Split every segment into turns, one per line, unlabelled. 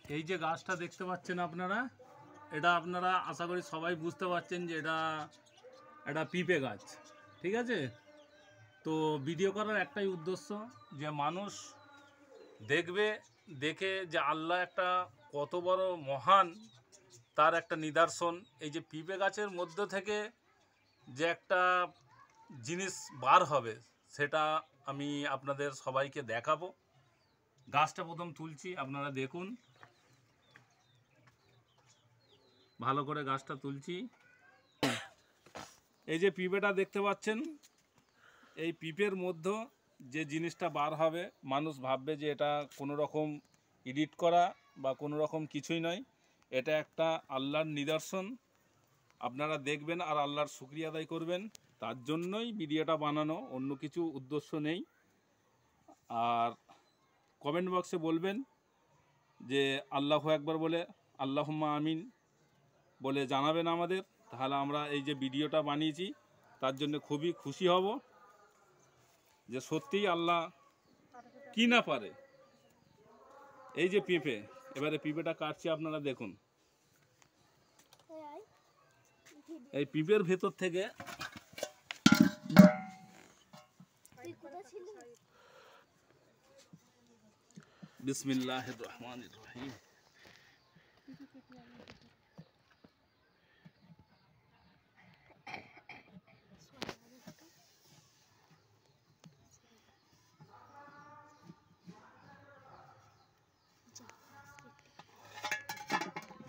এই যে গাছটা দেখতে পাচ্ছেন আপনারা, এটা আপনারা আশা করি সবাই বুঝতে পারছেন যে এটা পিঁপে গাছ, ঠিক আছে। তো ভিডিও করার একটাই উদ্দেশ্য যে মানুষ দেখবে, দেখে যে আল্লাহ একটা কত বড় মহান তার একটা নিদর্শন। এই যে পিঁপে গাছের মধ্য থেকে যে একটা জিনিস বার হবে সেটা আমি আপনাদের সবাইকে দেখাবো। গাছটা প্রথম তুলছি, আপনারা দেখুন ভালো করে, গাছটা তুলছি। এই যে পিঁপেটা দেখতে পাচ্ছেন, এই পিঁপের মধ্যে যে জিনিসটা বার হবে মানুষ ভাববে যে এটা কোনো রকম এডিট করা বা কোনো রকম কিছুই নয়, এটা একটা আল্লাহর নিদর্শন। আপনারা দেখবেন আর আল্লাহর শুকরিয়া আদায় করবেন, তার জন্যই ভিডিওটা বানানো, অন্য কিছু উদ্দেশ্য নেই। আর কমেন্ট বক্সে বলবেন যে আল্লাহু আকবার বলে, আল্লাহুম্মা আমিন বলে জানাবেন আমাদের, তাহলে আমরা এই যে ভিডিওটা বানিয়েছি তার জন্য খুবই খুশি হব যে সত্যিই আল্লাহ কি না পারে। এই যে পেঁপে, এবারে পেঁপেটা কাটছি, আপনারা দেখুন। এই পেঁপের ভেতর থেকে বিসমিল্লাহির রহমানির রহিম।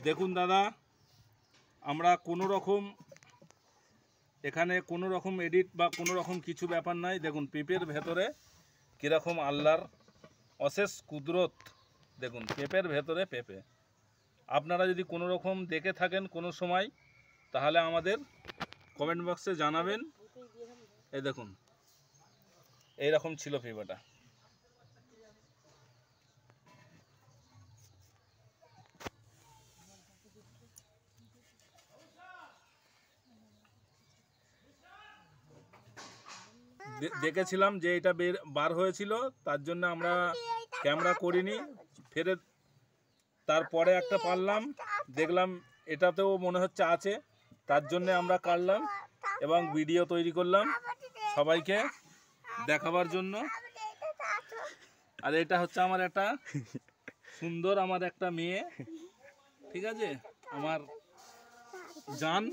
দেখুন দাদা, আমরা কোনো রকম এখানে কোনো রকম এডিট বা কোনো রকম কিছু ব্যাপার নাই। দেখুন পেঁপের ভেতরে কীরকম আল্লাহর অশেষ কুদরত। দেখুন পেঁপের ভেতরে পেঁপে, আপনারা যদি কোনো রকম দেখে থাকেন কোনো সময় তাহলে আমাদের কমেন্ট বক্সে জানাবেন। এই দেখুন এইরকম ছিল পেঁপেটা। দেখেছিলাম যে এটা বার হয়েছিল, তার জন্য আমরা ক্যামেরা করিনি। ফেরে তারপরে একটা পারলাম, দেখলাম এটাতেও মনে হচ্ছে আছে, তার জন্য আমরা কাটলাম এবং ভিডিও তৈরি করলাম সবাইকে দেখাবার জন্য। আর এটা হচ্ছে আমার একটা সুন্দর, আমার একটা মেয়ে, ঠিক আছে, আমার জান।